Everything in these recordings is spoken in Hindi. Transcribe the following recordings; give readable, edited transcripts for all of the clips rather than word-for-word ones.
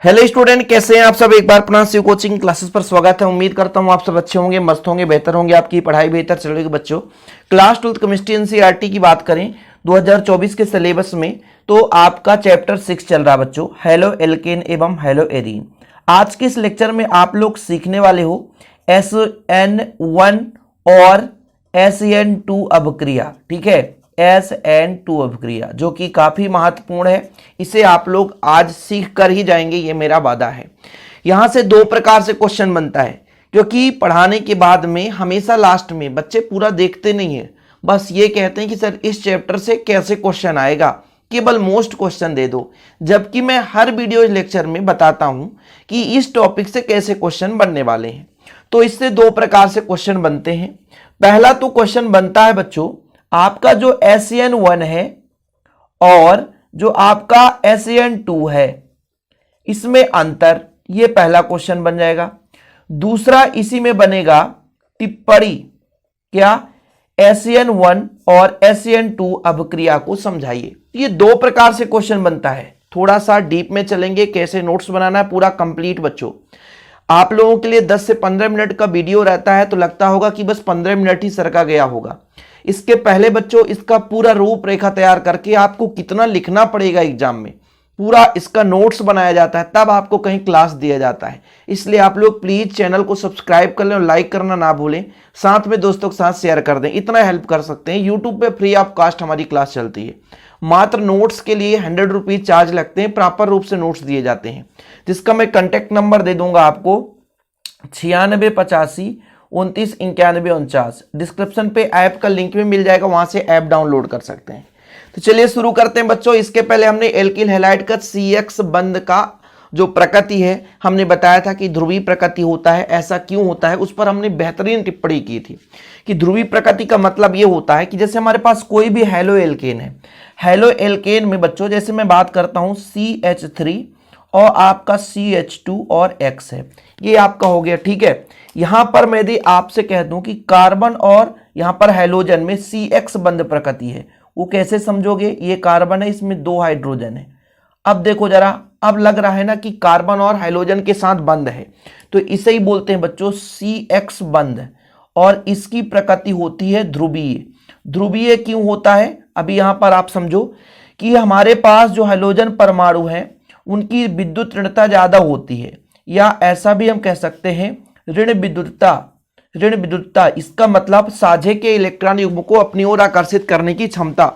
हेलो स्टूडेंट, कैसे हैं आप सब। एक बार पुनः शिव कोचिंग क्लासेस पर स्वागत है। उम्मीद करता हूं आप सब अच्छे होंगे, मस्त होंगे, बेहतर होंगे, आपकी पढ़ाई बेहतर चल रही है। बच्चों, क्लास 12 केमिस्ट्री एनसीईआरटी की बात करें 2024 के सिलेबस में तो आपका चैप्टर 6 चल रहा है बच्चों, हेलो एल्केन एवं हेलो एरीन। आज के इस लेक्चर में आप लोग सीखने वाले हो SN1 और SN2 अभिक्रिया। ठीक है, SN2 अभिक्रिया जो कि काफी महत्वपूर्ण है, इसे आप लोग आज सीख कर ही जाएंगे, ये मेरा वादा है। यहां से दो प्रकार से क्वेश्चन बनता है, क्योंकि पढ़ाने के बाद में हमेशा लास्ट में बच्चे पूरा देखते नहीं है, बस ये कहते हैं कि सर इस चैप्टर से कैसे क्वेश्चन आएगा, केवल मोस्ट क्वेश्चन दे दो। जबकि मैं हर वीडियो लेक्चर में बताता हूं कि इस टॉपिक से कैसे क्वेश्चन बनने वाले हैं। तो इससे दो प्रकार से क्वेश्चन बनते हैं। पहला तो क्वेश्चन बनता है बच्चों, आपका जो SN1 है और जो आपका SN2 है, इसमें अंतर, ये पहला क्वेश्चन बन जाएगा। दूसरा इसी में बनेगा टिप्पणी, क्या SN1 और SN2 अभिक्रिया को समझाइए। ये दो प्रकार से क्वेश्चन बनता है। थोड़ा सा डीप में चलेंगे, कैसे नोट्स बनाना है पूरा कंप्लीट। बच्चों, आप लोगों के लिए 10 से 15 मिनट का वीडियो रहता है तो लगता होगा कि बस 15 मिनट ही सरका गया होगा। इसके पहले बच्चों इसका पूरा रूपरेखा तैयार करके आपको कितना लिखना पड़ेगा एग्जाम में, पूरा इसका नोट्स बनाया जाता है, तब आपको कहीं क्लास दिया जाता है। इसलिए आप लोग प्लीज चैनल को सब्सक्राइब कर लें और लाइक करना ना भूलें, साथ में दोस्तों के साथ शेयर कर दें, इतना हेल्प कर सकते हैं। यूट्यूब पे फ्री ऑफ कास्ट हमारी क्लास चलती है। मात्र नोट्स के लिए 100 रुपीज चार्ज लगते हैं, प्रॉपर रूप से नोट्स दिए जाते हैं, जिसका मैं कॉन्टेक्ट नंबर दे दूंगा आपको 9685299149। डिस्क्रिप्शन पे ऐप का लिंक भी मिल जाएगा, वहां से ऐप डाउनलोड कर सकते हैं। तो चलिए शुरू करते हैं बच्चों। इसके पहले हमने एल्किल हैलाइड का CX बंध का जो प्रकृति है, हमने बताया था कि ध्रुवीय प्रकृति होता है। ऐसा क्यों होता है, उस पर हमने बेहतरीन टिप्पणी की थी कि ध्रुवीय प्रकृति का मतलब ये होता है कि जैसे हमारे पास कोई भी हेलो एल्केन है, हेलो एल्केन में बच्चों जैसे मैं बात करता हूं CH3 और आपका CH2 और X है, ये आपका हो गया। ठीक है, यहां पर मैं यदि आपसे कह दूं कि कार्बन और यहां पर हाइड्रोजन में CX बंध प्रकृति है, वो कैसे समझोगे। ये कार्बन है, इसमें 2 हाइड्रोजन है। अब देखो जरा, अब लग रहा है ना कि कार्बन और हाइड्रोजन के साथ बंध है, तो इसे ही बोलते हैं बच्चों CX बंध, और इसकी प्रकृति होती है ध्रुवीय। ध्रुवीय क्यों होता है, अभी यहां पर आप समझो कि हमारे पास जो हाइड्रोजन परमाणु है उनकी विद्युत ऋणता ज्यादा होती है, या ऐसा भी हम कह सकते हैं ऋण विद्युतता। ऋण विद्युतता इसका मतलब साझे के इलेक्ट्रॉन युग्म को अपनी ओर आकर्षित करने की क्षमता।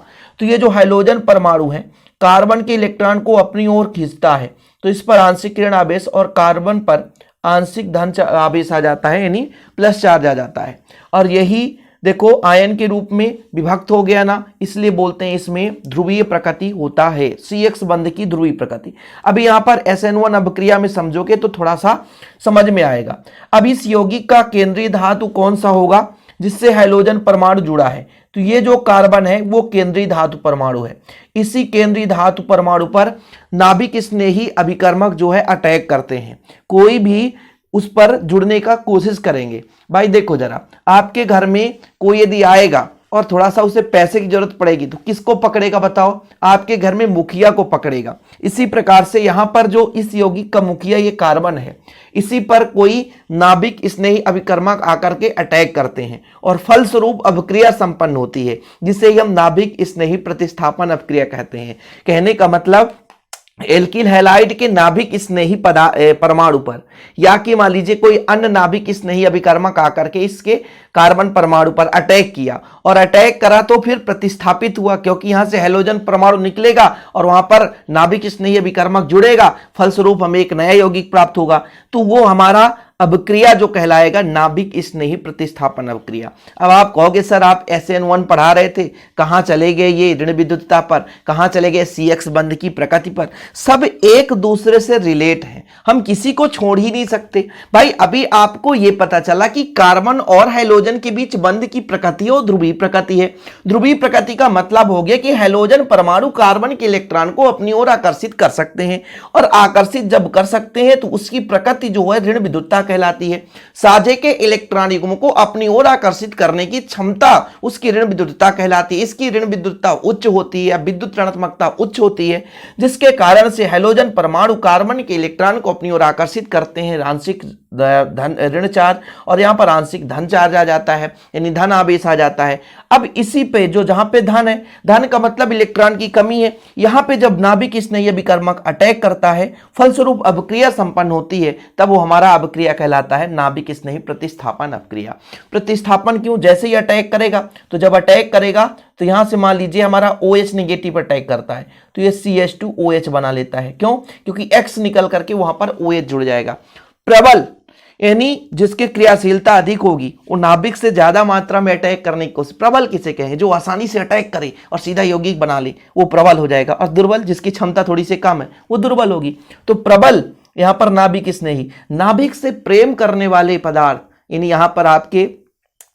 तो ये जो हाइड्रोजन परमाणु है कार्बन के इलेक्ट्रॉन को अपनी ओर खींचता है, तो इस पर आंशिक ऋण आवेश और कार्बन पर आंशिक धन आवेश आ जाता है, यानी प्लस चार्ज आ जाता है। और यही देखो आयन के रूप में विभक्त हो गया ना, इसलिए बोलते हैं इसमें ध्रुवीय प्रकृति होता है, CX बंध की ध्रुवीय प्रकृति। अभी यहां पर SN1 अभिक्रिया में समझोगे तो थोड़ा सा समझ में आएगा। अब इस यौगिक का केंद्रीय धातु कौन सा होगा जिससे हाइड्रोजन परमाणु जुड़ा है, तो ये जो कार्बन है वो केंद्रीय धातु परमाणु है। इसी केंद्रीय धातु परमाणु पर नाभिक स्नेही अभिकर्मक जो है अटैक करते हैं, कोई भी उस पर जुड़ने का कोशिश करेंगे। भाई देखो जरा, आपके घर में कोई यदि आएगा और थोड़ा सा उसे पैसे की जरूरत पड़ेगी तो किसको पकड़ेगा बताओ, आपके घर में मुखिया को पकड़ेगा। इसी प्रकार से यहां पर जो इस यौगिक का मुखिया ये कार्बन है, इसी पर कोई नाभिक स्नेही अभिकर्मक आकर के अटैक करते हैं और फलस्वरूप अभिक्रिया संपन्न होती है, जिसे हम नाभिक स्नेही प्रतिस्थापन अभिक्रिया कहते हैं। कहने का मतलब एल्किल हैलाइड के नाभिक स्नेही परमाणु पर, या कि मान लीजिए कोई अन्य नाभिक स्नेही अभिकर्मक आकर के इसके कार्बन परमाणु पर अटैक किया, और अटैक करा तो फिर प्रतिस्थापित हुआ, क्योंकि यहां से हाइड्रोजन परमाणु निकलेगा और वहां पर नाभिक स्नेही अभिकर्मक जुड़ेगा, फलस्वरूप हमें एक नया यौगिक प्राप्त होगा, तो वो हमारा अभिक्रिया जो कहलाएगा नाभिक स्नेही प्रतिस्थापन अभिक्रिया। अब आप कहोगे सर आप SN1 पढ़ा रहे थे, कहां चले गए ये ऋण विद्युतता पर, कहां चले गए CX बंध की प्रकृति पर। सब एक दूसरे से रिलेट है, हम किसी को छोड़ ही नहीं सकते। भाई अभी आपको यह पता चला कि कार्बन और हैलोजन के बीच बंध की प्रकृति और ध्रुवीय प्रकृति है। ध्रुवीय प्रकृति का मतलब हो गया कि हैलोजन परमाणु कार्बन के इलेक्ट्रॉन को अपनी ओर आकर्षित कर सकते हैं, और आकर्षित जब कर सकते हैं तो उसकी प्रकृति जो है ऋण विद्युतता कहलाती है। साझे के इलेक्ट्रॉन युग्म को अपनी ओर आकर्षित करने की क्षमता उसकी ऋण विद्युतता कहलाती है। इसकी ऋण विद्युतता उच्च होती है, विद्युत ऋणात्मकता उच्च होती है, जिसके कारण से हैलोजन परमाणु कार्बन के इलेक्ट्रॉन को अपनी ओर आकर्षित करते हैं। आंशिक धन ऋण चार्ज और यहां पर आंशिक धन चार्ज आ जाता है, यानी धन आवेश आ जाता है। अब इसी पे जो जहां पे धन है, धन का मतलब इलेक्ट्रॉन की कमी है, यहां पे जब नाभिक स्नेही अभिकर्मक अटैक करता है, फलस्वरूप अभिक्रिया संपन्न होती है, तब वो हमारा अभिक्रिया कहलाता है नाभिक स्नेही प्रतिस्थापन अभिक्रिया। प्रतिस्थापन क्यों? जैसे ही अटैक करेगा, तो जब अटैक करेगा तो यहां से मान लीजिए हमारा OH नेगेटिव अटैक करता है, तो ये CH2OH बना लेता है। क्यों? क्योंकि X निकल करके वहां पर OH जुड़ जाएगा। प्रबल यानी जिसकी क्रियाशीलता अधिक होगी, वो नाभिक से ज्यादा मात्रा में अटैक करने की कोशिश, प्रबल किसे कहें? जो आसानी से अटैक करे और सीधा यौगिक बना ले, वो प्रबल हो जाएगा। और दुर्बल जिसकी क्षमता थोड़ी सी कम है, वो दुर्बल होगी। तो प्रबल यहां पर नाभिक स्नेही, नाभिक से प्रेम करने वाले पदार्थ, यानी यहां पर आपके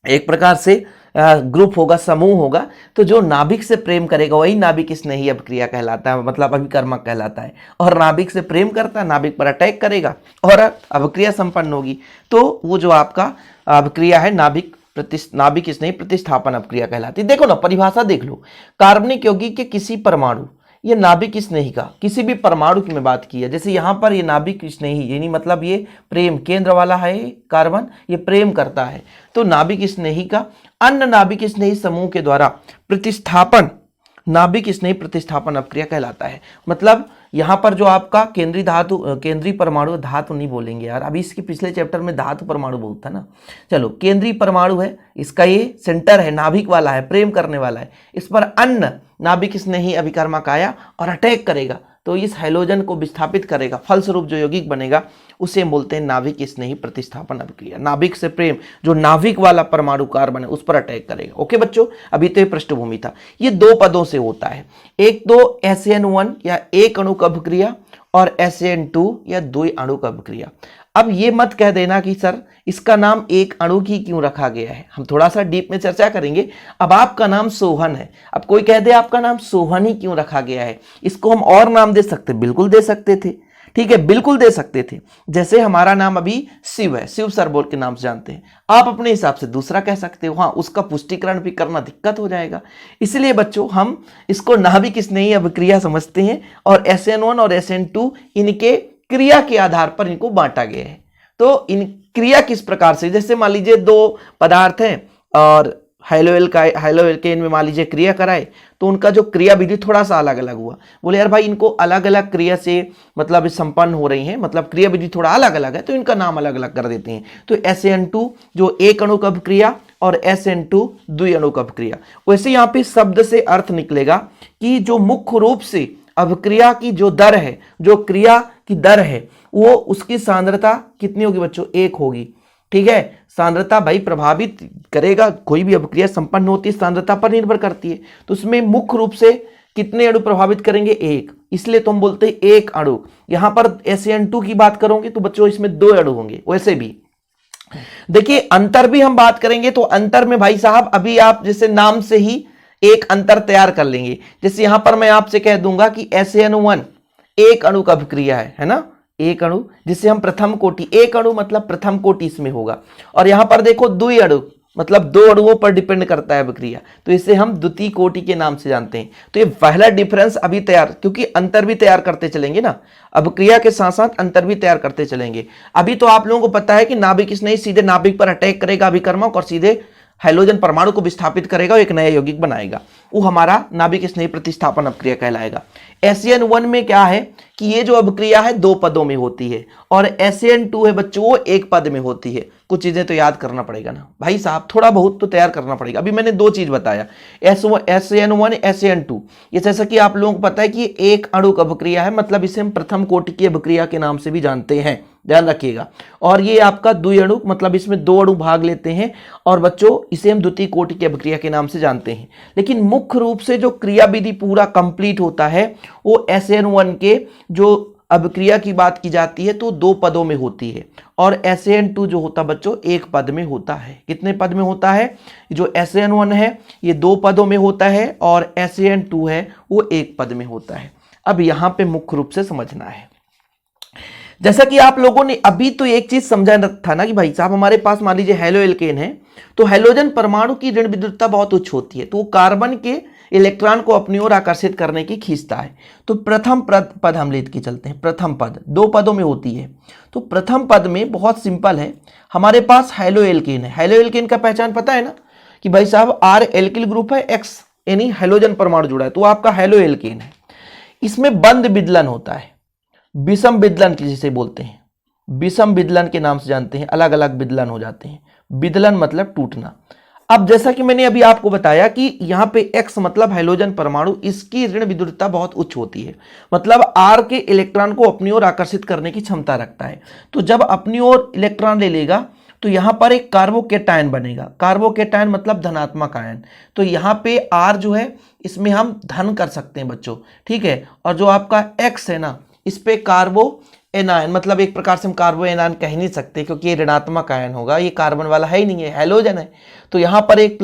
एक प्रकार से ग्रुप होगा, समूह होगा, तो जो नाभिक से प्रेम करेगा वही नाभिक स्नेही अभिक्रिया कहलाता है, मतलब अभिकर्मक कहलाता है। और नाभिक से प्रेम करता है, नाभिक पर अटैक करेगा और अभिक्रिया संपन्न होगी, तो वो जो आपका अभिक्रिया है नाभिक स्नेही प्रतिस्थापन अभिक्रिया कहलाती है। देखो ना, परिभाषा देख लो, कार्बनिक यौगिक के किसी परमाणु, ये नाभिक स्नेही का किसी भी परमाणु की मैं बात की है, जैसे यहां पर ये नाभिक स्नेही, यानी मतलब ये प्रेम केंद्र वाला है कार्बन, ये प्रेम करता है, तो नाभिक स्नेही का अन्य नाभिक स्नेही समूह के द्वारा प्रतिस्थापन नाभिक स्नेही प्रतिस्थापन अभिक्रिया कहलाता है। मतलब यहां पर जो आपका केंद्रीय परमाणु, धातु नहीं बोलेंगे यार, अभी इसके पिछले चैप्टर में धातु परमाणु बहुत था ना। चलो, केंद्रीय परमाणु है, इसका ये सेंटर है, नाभिक वाला है, प्रेम करने वाला है, इस पर अन्य नाभिक स्नेही अभिकर्मक आया और अटैक करेगा, तो इस हैलोजन को विस्थापित करेगा, फलस्वरूप जो यौगिक बनेगा उसे हम बोलते हैं नाभिक स्नेही प्रतिस्थापन अभिक्रिया। नाभिक से प्रेम, जो नाभिक वाला परमाणु कार्बन है उस पर अटैक करेगा। ओके बच्चों, अभी तो ये पृष्ठभूमि था। ये दो पदों से होता है, एक तो SN1 या एक अणुक अभिक्रिया और SN2 या द्वि अणुक अभिक्रिया। अब ये मत कह देना कि सर इसका नाम एक अणु ही क्यों रखा गया है, हम थोड़ा सा डीप में चर्चा करेंगे। अब आपका नाम सोहन है, अब कोई कह दे आपका नाम सोहन ही क्यों रखा गया है, इसको हम और नाम दे सकते, बिल्कुल दे सकते थे, ठीक है, बिल्कुल दे सकते थे। जैसे हमारा नाम अभी शिव है, शिव सरबोल के नाम से जानते हैं, आप अपने हिसाब से दूसरा कह सकते हो, हाँ उसका पुष्टिकरण भी करना दिक्कत हो जाएगा। इसलिए बच्चों हम इसको नाभिक स्नेही अभिक्रिया समझते हैं, और SN1 और SN2 इनके क्रिया के आधार पर इनको बांटा गया है। तो इन क्रिया किस प्रकार से, जैसे मान लीजिए दो पदार्थ हैं और हाइलोएल्केन में मान लीजिए क्रिया कराए, तो उनका जो क्रिया विधि थोड़ा सा अलग अलग हुआ। बोले यार भाई इनको अलग अलग क्रिया से मतलब संपन्न हो रही हैं, मतलब क्रिया विधि थोड़ा अलग अलग है, तो इनका नाम अलग अलग कर देते हैं। तो SN2 जो एक अणुक अभिक्रिया और SN2 द्वि अणुक अभिक्रिया। वैसे यहाँ पे शब्द से अर्थ निकलेगा कि जो मुख्य रूप से अभिक्रिया की जो दर है, जो क्रिया की दर है, वो उसकी सांद्रता कितनी होगी बच्चों, एक होगी, ठीक है। सांद्रता भाई प्रभावित करेगा, कोई भी अभिक्रिया संपन्न होती है सांद्रता पर निर्भर करती है, तो उसमें मुख्य रूप से कितने अणु प्रभावित करेंगे, एक, इसलिए तुम बोलते हैं एक अणु। यहां पर SN2 की बात करोगे तो बच्चों इसमें दो अणु होंगे। वैसे भी देखिए अंतर भी हम बात करेंगे, तो अंतर में भाई साहब अभी आप जैसे नाम से ही एक अंतर तैयार कर लेंगे। जैसे यहां पर मैं आपसे कह दूंगा कि SN1 एक अणु का अभिक्रिया है ना, एक अणु, जिसे हम प्रथम कोटि, एक अणु मतलब प्रथम कोटि इसमें होगा, और यहां पर देखो द्वि अणु मतलब दो अणुओं पर डिपेंड करता है अभिक्रिया, तो इसे हम द्वितीय कोटि के नाम से जानते हैं। तो ये पहला डिफरेंस अभी तैयार, क्योंकि अंतर भी तैयार करते चलेंगे ना, अभिक्रिया के साथ साथ अंतर भी तैयार करते चलेंगे। अभी तो आप लोगों को पता है कि नाभिक स्नेही सीधे नाभिक पर अटैक करेगा अभिकर्मक और सीधे हाइड्रोजन परमाणु को विस्थापित करेगा और एक नया यौगिक बनाएगा, वो हमारा नाभिक स्नेही प्रतिस्थापन अभिक्रिया कहलाएगा। SN1 में क्या है कि ये जो अभिक्रिया है दो पदों में होती है, और SN2 है बच्चों वो एक पद में होती है। कुछ चीजें तो याद करना पड़ेगा ना भाई साहब, थोड़ा बहुत तो तैयार करना पड़ेगा। अभी मैंने दो चीज बताया, SN1 SN2, ये जैसा कि आप लोगों को पता है कि एक अणुक अभिक्रिया है, मतलब इसे हम प्रथम कोटि की अभिक्रिया के नाम से भी जानते हैं, ध्यान रखिएगा। और ये आपका द्वि अणुक मतलब इसमें दो अणु भाग लेते हैं, और बच्चों इसे हम द्वितीय कोटि की अभिक्रिया के नाम से जानते हैं। लेकिन मुख्य रूप से जो क्रिया विधि पूरा कंप्लीट होता है वो SN1 के जो अभिक्रिया की बात की जाती है तो 2 पदों में होती है, और SaN2 जो होता बच्चों 1 पद में होता है। कितने पद में होता है? जो SaN1 है ये 2 पदों में होता है, और SaN2 है वो 1 पद में होता है। अब यहां पे मुख्य रूप से समझना है, जैसा कि आप लोगों ने अभी तो एक चीज समझा था ना कि भाई साहब हमारे पास मान लीजिए हेलो एल्केन है, तो हेलोजन परमाणु की ऋण विद्युतता बहुत उच्च होती है, तो वो कार्बन के इलेक्ट्रॉन को अपनी ओर आकर्षित करने की खींचता है। तो प्रथम पद हम लेके चलते हैं। प्रथम पद 2 पदों में होती है, तो प्रथम पद में बहुत सिंपल है, हमारे पास हेलो एल्केन है। हेलो एल्केन का पहचान पता है ना कि भाई साहब R एल्किल ग्रुप है, X यानी हेलोजन परमाणु जुड़ा है, तो आपका हेलो एल्केन है। इसमें बंद विदलन होता है, विषम विदलन जिसे बोलते हैं, विषम विदलन के नाम से जानते हैं, अलग अलग विदलन हो जाते हैं। विदलन मतलब टूटना। अब जैसा कि मैंने अभी आपको बताया कि यहाँ पे X मतलब हेलोजन परमाणु, इसकी ऋण विद्युतता बहुत उच्च होती है, मतलब R के इलेक्ट्रॉन को अपनी ओर आकर्षित करने की क्षमता रखता है। तो जब अपनी ओर इलेक्ट्रॉन ले लेगा तो यहाँ पर एक कार्बोकेटायन बनेगा। कार्बोकेटायन मतलब धनात्मक आयन। तो यहाँ पे R जो है इसमें हम धन कर सकते हैं बच्चों, ठीक है। और जो आपका X है ना, इस पे कार्बो एनायन, मतलब एक प्रकार से हम कार्बो एनायन कह नहीं सकते क्योंकि ये ऋणात्मक आयन होगा, ये कार्बन वाला है ही नहीं है, हेलोजन है। तो यहाँ पर एक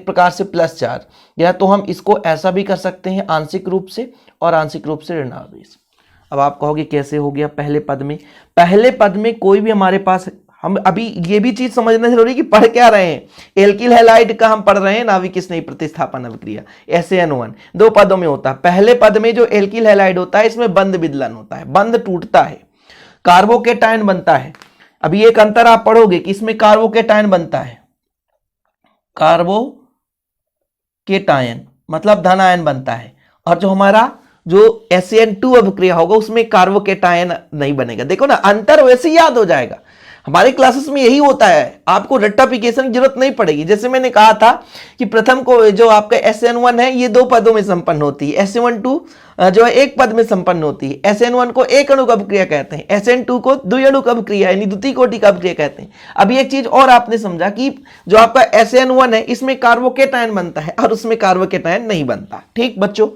प्रकार से प्लस चार्ज, या तो हम इसको ऐसा भी कर सकते हैं आंशिक रूप से और आंशिक रूप से ऋणावेश। अब आप कहोगे कैसे हो गया? पहले पद में, पहले पद में कोई भी हमारे पास, हम अभी ये भी चीज समझना जरूरी कि पढ़ क्या रहे हैं। एल्किल हैलाइड का हम पढ़ रहे हैं नाभिक स्नेही प्रतिस्थापन अभिक्रिया, SaN1 2 पदों में होता है। पहले पद में जो एल्किल हैलाइड होता है इसमें बंद विदलन होता है, बंद टूटता है, कार्बोकेटायन बनता है। अभी एक अंतर आप पढ़ोगे कि इसमें कार्बोकेटायन बनता है, कार्बोकेटायन मतलब धन आयन बनता है, और जो हमारा जो SaN2 अभिक्रिया होगा उसमें कार्बोकेटायन नहीं बनेगा। देखो ना, अंतर वैसे याद हो जाएगा। हमारे क्लासेस में यही होता है, आपको रट्टाफिकेशन की जरूरत नहीं पड़ेगी। जैसे मैंने कहा था कि प्रथम को जो आपका SaN1 है ये 2 पदों में संपन्न होती है, SaN2 जो है 1 पद में संपन्न होती है। SaN1 को एक अणुक अभिक्रिया कहते हैं, SaN2 को द्विअणुक अभिक्रिया यानी द्वितीय कोटि का अभिक्रिया कहते हैं। अब एक चीज और आपने समझा कि जो आपका SaN1 है इसमें कार्बोकेटायन बनता है और उसमें कार्बोकेटायन नहीं बनता। ठीक बच्चों,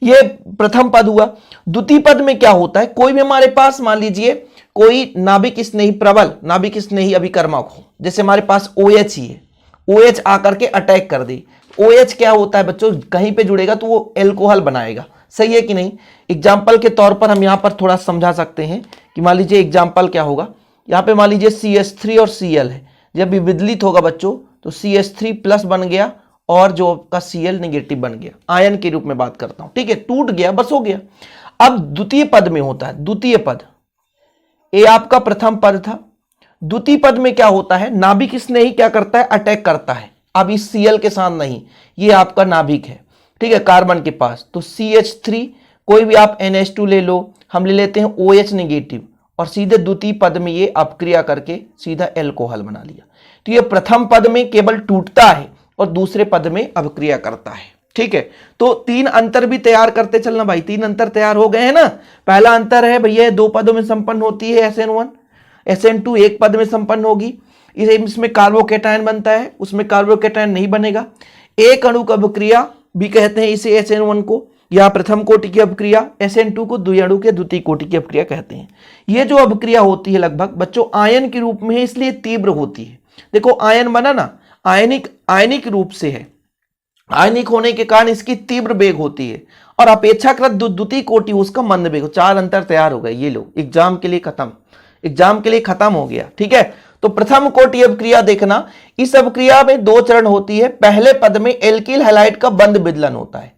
ये प्रथम पद हुआ। द्वितीय पद में क्या होता है? कोई भी हमारे पास मान लीजिए कोई नाभिक स्नेही प्रबल नाभिक स्नेही अभिकर्मक हो, जैसे हमारे पास OH ही है, OH आकर के अटैक कर दे। OH क्या होता है बच्चों? कहीं पे जुड़ेगा तो वो एल्कोहल बनाएगा, सही है कि नहीं? एग्जाम्पल के तौर पर हम यहाँ पर थोड़ा समझा सकते हैं कि मान लीजिए एग्जाम्पल क्या होगा, यहाँ पे मान लीजिए CH3 और Cl है, जब विदलित होगा बच्चों तो CH3 प्लस बन गया और जो आपका Cl नेगेटिव बन गया, आयन के रूप में बात करता हूं, ठीक है, टूट गया, बस हो गया। अब द्वितीय पद में होता है, द्वितीय पद, ये आपका प्रथम पद था। द्वितीय पद में क्या होता है? नाभिक स्नेही क्या करता है? अटैक करता है। अब इस Cl के साथ नहीं, ये आपका नाभिक है, ठीक है, कार्बन के पास, तो CH3 कोई भी आप NH2 ले लो, हम ले लेते हैं OH नेगेटिव, और सीधे द्वितीय पद में ये अपक्रिया करके सीधा एल्कोहल बना लिया। तो ये प्रथम पद में केवल टूटता है और दूसरे पद में अभिक्रिया करता है, ठीक है। तो 3 अंतर भी तैयार करते चलना भाई, 3 अंतर तैयार हो गए हैं ना। पहला अंतर है भैया 2 पदों में संपन्न होती है SaN1, SaN2 1 पद में संपन्न होगी, इसमें कार्बोकेटायन बनता है, उसमें कार्बोकेटायन नहीं बनेगा। एक अणुक अभिक्रिया भी कहते हैं इसे SaN1 को, या प्रथम कोटि की अभिक्रिया, SaN2 को द्विअणुक या द्वितीय कोटि की अभिक्रिया कहते हैं। ये जो अभिक्रिया होती है लगभग बच्चों आयन के रूप में है, इसलिए तीव्र होती है। देखो आयन बना ना, आयनिक रूप से है, आयनिक होने के कारण इसकी तीव्र वेग होती है, और अपेक्षाकृत द्वितीय कोटि उसका मंद वेग। 4 अंतर तैयार हो गए, ये लो एग्जाम के लिए खत्म, एग्जाम के लिए खत्म हो गया, ठीक है। तो प्रथम कोटि अभिक्रिया देखना, इस अभिक्रिया में 2 चरण होती है। पहले पद में एल्किल हैलाइड का बंद विदलन होता है,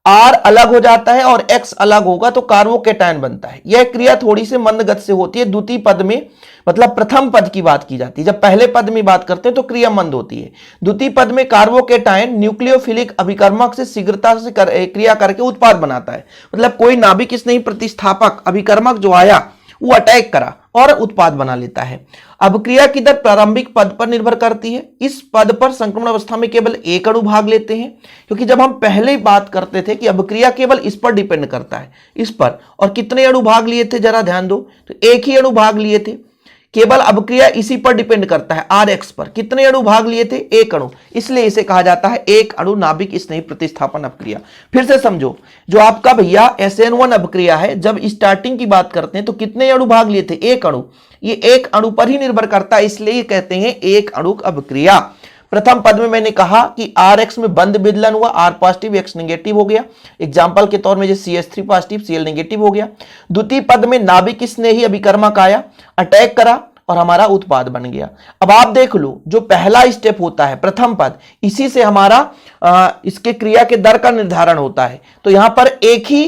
R अलग हो जाता है और X अलग होगा तो कार्बोकेटायन बनता है। यह क्रिया थोड़ी सी मंद गति से होती है। द्वितीय पद में, मतलब प्रथम पद की बात की जाती है, जब पहले पद में बात करते हैं तो क्रिया मंद होती है। द्वितीय पद में कार्बोकेटायन न्यूक्लियोफिलिक अभिकर्मक से शीघ्रता से क्रिया करके उत्पाद बनाता है, मतलब कोई नाभिक स्नेही प्रतिस्थापक अभिकर्मक जो आया वो अटैक करा और उत्पाद बना लेता है। अभिक्रिया की दर प्रारंभिक पद पर निर्भर करती है। इस पद पर संक्रमण अवस्था में केवल एक अणु भाग लेते हैं, क्योंकि जब हम पहले बात करते थे कि अभिक्रिया केवल इस पर डिपेंड करता है, इस पर, और कितने अणु भाग लिए थे जरा ध्यान दो, तो एक ही अणु भाग लिए थे। केवल अभिक्रिया इसी पर डिपेंड करता है, Rx पर। कितने अणु भाग लिए थे? एक अणु, इसलिए इसे कहा जाता है एक अणु नाभिक स्नेही प्रतिस्थापन अभिक्रिया। फिर से समझो, जो आपका भैया SN1 अभिक्रिया है, जब स्टार्टिंग की बात करते हैं तो कितने अणु भाग लिए थे? एक अणु। ये एक अणु पर ही निर्भर करता है, इसलिए कहते हैं एक अणुक अभिक्रिया। प्रथम पद में मैंने कहा कि Rx में बंद विदलन हुआ, R पॉजिटिव X नेगेटिव हो गया, एग्जाम्पल के तौर में जैसे CH3 पॉजिटिव Cl नेगेटिव हो गया। द्वितीय पद में नाभिक स्नेही अभिकर्मक आया, अटैक करा और हमारा उत्पाद बन गया। अब आप देख लो, जो पहला स्टेप होता है प्रथम पद, इसी से हमारा इसके क्रिया के दर का निर्धारण होता है। तो यहां पर एक ही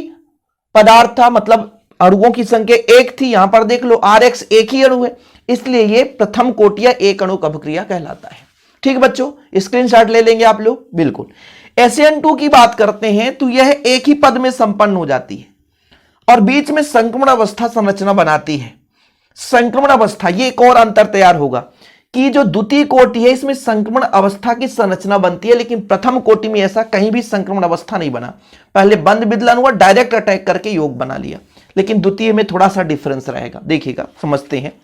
पदार्थ था, मतलब अणुओं की संख्या एक थी। यहां पर देख लो Rx एक ही अणु है, इसलिए ये प्रथम कोटि या एक अणुक अभिक्रिया कहलाता है। ठीक बच्चों, स्क्रीनशॉट ले लेंगे आप लोग, बिल्कुल। SN2 की बात करते हैं तो यह एक ही पद में संपन्न हो जाती है और बीच में संक्रमण अवस्था संरचना बनाती है। संक्रमण अवस्था, ये एक और अंतर तैयार होगा कि जो द्वितीय कोटि है इसमें संक्रमण अवस्था की संरचना बनती है, लेकिन प्रथम कोटि में ऐसा कहीं भी संक्रमण अवस्था नहीं बना। पहले बंद विदलन हुआ, डायरेक्ट अटैक करके योग बना लिया, लेकिन द्वितीय में थोड़ा सा डिफरेंस रहेगा। देखिएगा, समझते हैं।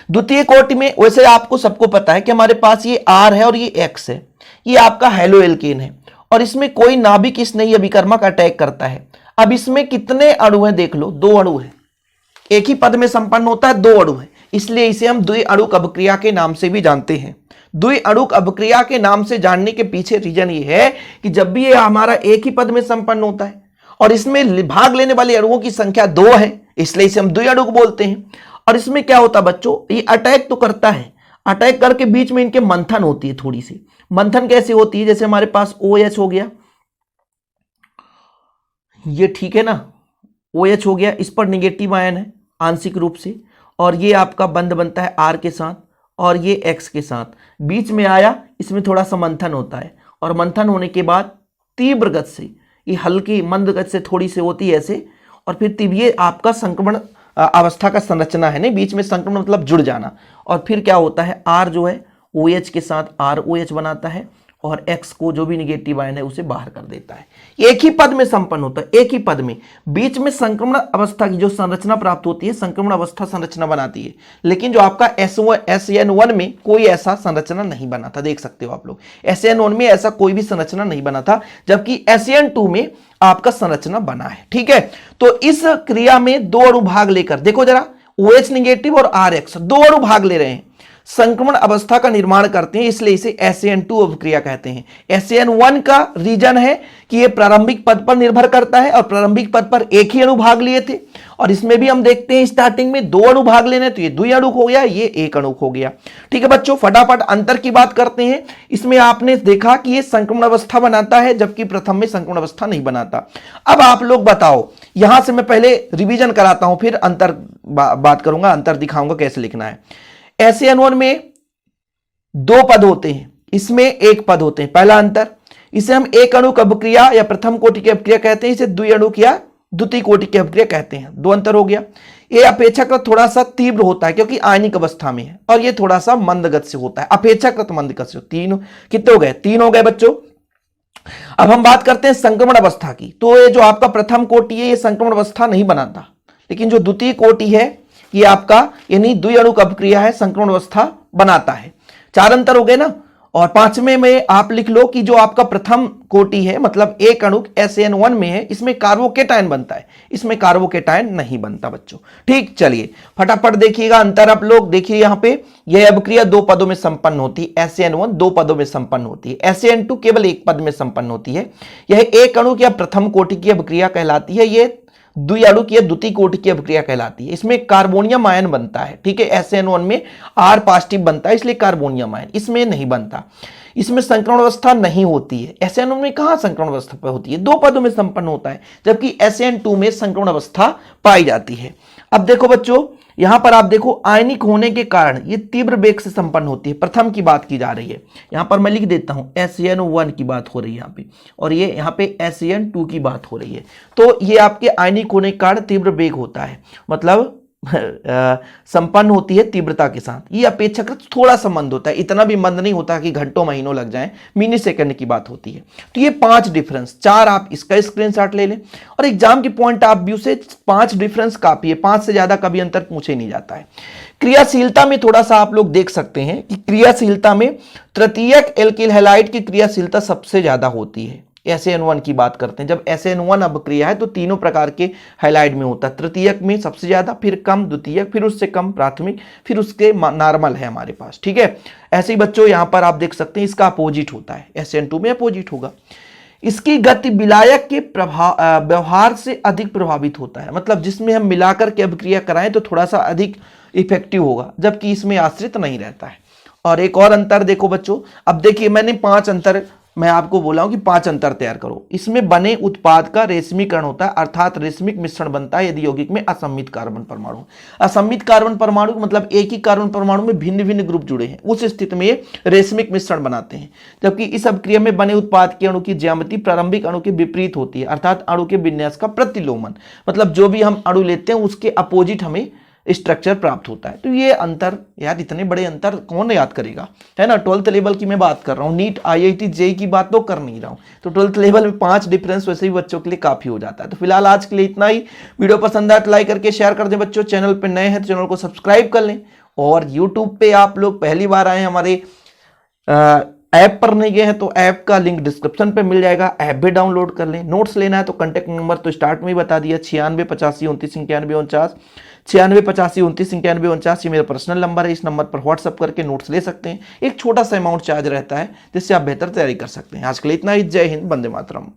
द्वितीय कोटि में वैसे आपको सबको पता है कि हमारे पास ये R है और ये X है, ये आपका हेलो एल्केन है और इसमें कोई नाभिक स्नेही अभिकर्मक अटैक करता है। अब इसमें कितने अणु हैं? देख लो, 2 अणु हैं। एक ही पद में संपन्न होता है, 2 अणु है, इसलिए इसे हम द्विअणुक अभिक्रिया के नाम से भी जानते हैं। द्विअणुक अभिक्रिया के नाम से जानने के पीछे रीजन ये है कि जब भी ये हमारा एक ही पद में संपन्न होता है और इसमें भाग लेने वाले अणुओं की संख्या 2 है, इसलिए इसे हम द्विअणुक बोलते हैं। और इसमें क्या होता है बच्चों, ये अटैक तो करता है, अटैक करके बीच में इनके मंथन होती है। थोड़ी सी मंथन कैसे होती है? जैसे हमारे पास OH हो गया, ये ठीक है ना, OH हो गया, इस पर निगेटिव आयन है आंशिक रूप से, और ये आपका बंध बनता है R के साथ और ये X के साथ। बीच में आया, इसमें थोड़ा सा मंथन होता है और मंथन होने के बाद तीव्र गति से, ये हल्की मंद गति से थोड़ी सी होती है ऐसे, और फिर ये आपका संक्रमण अवस्था का संरचना है। नहीं, बीच में संक्रमण मतलब जुड़ जाना। और फिर क्या होता है, R जो है OH के साथ ROH बनाता है और X को जो भी निगेटिव आयन है उसे बाहर कर देता है। एक ही पद में संपन्न होता है, एक ही पद में। बीच में संक्रमण अवस्था की जो संरचना प्राप्त होती है, संक्रमण अवस्था संरचना बनाती है, लेकिन जो आपका SN1 में कोई ऐसा संरचना नहीं बना था। देख सकते हो आप लोग, SN1 में ऐसा कोई भी संरचना नहीं बना था, जबकि SN2 में आपका संरचना बना है। ठीक है, तो इस क्रिया में 2 अणु भाग लेकर, देखो जरा, OH निगेटिव और RX 2 अणु भाग ले रहे हैं, संक्रमण अवस्था का निर्माण करते हैं, इसलिए इसे SN2 अभिक्रिया कहते हैं। SN1 का रीजन है कि यह प्रारंभिक पद पर निर्भर करता है और प्रारंभिक पद पर एक ही अणु भाग लिए थे, और इसमें भी हम देखते हैं स्टार्टिंग में 2 अणु भाग लेने, तो ये द्विअणुक हो गया, ये एक अणुक हो गया। ठीक है बच्चों, फटाफट अंतर की बात करते हैं। इसमें आपने देखा कि ये संक्रमण अवस्था बनाता है, जबकि प्रथम में संक्रमण अवस्था नहीं बनाता। अब आप लोग बताओ, यहां से मैं पहले रिवीजन कराता हूं, फिर अंतर बात करूंगा, अंतर दिखाऊंगा कैसे लिखना है। SN1 में 2 पद होते हैं, इसमें 1 पद होते हैं। पहला अंतर, इसे हम एक अणुक अभिक्रिया या प्रथम कोटि की अभिक्रिया कहते हैं, इसे द्विअणुक या द्वितीय कोटि की अभिक्रिया कहते हैं। 2 अंतर हो गया। ये अपेक्षाकृत थोड़ा सा तीव्र होता है क्योंकि आयनिक अवस्था में है, और ये थोड़ा सा मंद गति से होता है, अपेक्षाकृत मंद गति से। 3 कितने हो गए? 3 हो गए बच्चों। अब हम बात करते हैं संक्रमण अवस्था की। तो ये जो आपका प्रथम कोटि है, ये संक्रमण अवस्था नहीं बनाता, लेकिन जो द्वितीय कोटि है ये आपका यानी द्विअणुक अभिक्रिया है, संक्रमण अवस्था बनाता है। 4 अंतर हो गए ना। और 5वें में आप लिख लो कि जो आपका प्रथम कोटि है, मतलब एक अणुक SN1 में है, इसमें कार्बोकेटायन बनता है, इसमें कार्बोकेटायन नहीं बनता बच्चों। ठीक, चलिए फटाफट देखिएगा अंतर। आप लोग देखिए, यहां पे यह अभिक्रिया 2 पदों में संपन्न होती है। SN1 2 पदों में संपन्न होती है, SN2 केवल 1 पद में संपन्न होती है। यह एक अणुक या प्रथम कोटि की अभिक्रिया कहलाती है, ये द्विअणुक या द्वितीय कोटि की अभिक्रिया कहलाती है। इसमें कार्बोनियम आयन बनता है। ठीक है, SN1 में R पॉजिटिव बनता है, इसलिए कार्बोनियम आयन, इसमें नहीं बनता। इसमें संक्रमण अवस्था नहीं होती है। SN1 में कहां संक्रमण अवस्था पर होती है? 2 पदों में संपन्न होता है, जबकि SN2 में संक्रमण अवस्था पाई जाती है। अब देखो बच्चों, यहां पर आप देखो, आयनिक होने के कारण ये तीव्र वेग से संपन्न होती है। प्रथम की बात की जा रही है, यहां पर मैं लिख देता हूं SN1 की बात हो रही है यहां पे, और ये यहां पे SN2 की बात हो रही है। तो ये आपके आयनिक होने के कारण तीव्र वेग होता है, मतलब संपन्न होती है तीव्रता के साथ। ये अपेक्षाकृत थोड़ा सा मंद होता है, इतना भी मंद नहीं होता कि घंटों महीनों लग जाएं, मिनी सेकंड की बात होती है। तो ये 5 डिफरेंस, 4 आप इसका स्क्रीनशॉट ले लें और एग्जाम की पॉइंट ऑफ व्यू से 5 डिफरेंस काफी है, 5 से ज्यादा कभी अंतर पूछे नहीं जाता है। क्रियाशीलता में थोड़ा सा आप लोग देख सकते हैं कि क्रियाशीलता में तृतीयक एल्किल हैलाइड की क्रियाशीलता सबसे ज्यादा होती है। SN1 की बात करते हैं, जब SN1 अपक्रिया है तो तीनों प्रकार के हैलाइड में होता है, तृतीयक में सबसे ज्यादा, फिर कम द्वितीयक, फिर उससे कम प्राथमिक, फिर उसके नॉर्मल है हमारे पास, ठीक है। ऐसे ही बच्चों यहां पर आप देख सकते हैं इसका अपोजिट होता है, SN2 में अपोजिट होगा। इसकी गति विलायक के व्यवहार से अधिक प्रभावित होता है, मतलब जिसमें हम मिलाकर के अभिक्रिया कराएं तो थोड़ा सा अधिक इफेक्टिव होगा, जबकि इसमें आश्रित नहीं रहता है। और एक और अंतर देखो बच्चों, अब देखिए मैंने 5 अंतर मैं आपको बोला हूं कि 5 अंतर तैयार करो। इसमें बने उत्पाद का रेशमीकरण होता है, अर्थात रेशमिक मिश्रण बनता है यदि यौगिक में असम्मित कार्बन परमाणु। असम्मित कार्बन परमाणु मतलब एक ही कार्बन परमाणु में भिन्न भिन्न ग्रुप जुड़े हैं, उस स्थिति में ये रेशमिक मिश्रण बनाते हैं। जबकि इस अभिक्रिया में बने उत्पाद के अणु की ज्यामिति प्रारंभिक अणु के विपरीत होती है, अर्थात अणु के विन्यास का प्रतिलोमन, मतलब जो भी हम अणु लेते हैं उसके अपोजिट हमें स्ट्रक्चर प्राप्त होता है। तो ये अंतर, यार इतने बड़े अंतर कौन याद करेगा, है ना। 12th लेवल की मैं बात कर रहा हूँ, नीट IIT JEE की बात तो कर नहीं रहा हूँ। तो 12th लेवल में 5 डिफरेंस वैसे भी बच्चों के लिए काफी हो जाता है। तो फिलहाल आज के लिए इतना ही। वीडियो पसंद आए तो लाइक करके शेयर कर दें बच्चों। चैनल पर नए हैं तो चैनल को सब्सक्राइब कर लें, और यूट्यूब पे आप लोग पहली बार आए हमारे ऐप पर नहीं गए हैं तो ऐप का लिंक डिस्क्रिप्शन पे मिल जाएगा, ऐप भी डाउनलोड कर लें। नोट्स लेना है तो कांटेक्ट नंबर तो स्टार्ट में ही बता दिया, 96 85 29 91 49, 96 85 29 91 49, ये मेरा पर्सनल नंबर है। इस नंबर पर व्हाट्सअप करके नोट्स ले सकते हैं। एक छोटा सा अमाउंट चार्ज रहता है जिससे आप बेहतर तैयारी कर सकते हैं। आज के लिए इतना ही। जय हिंद, वंदे मातरम।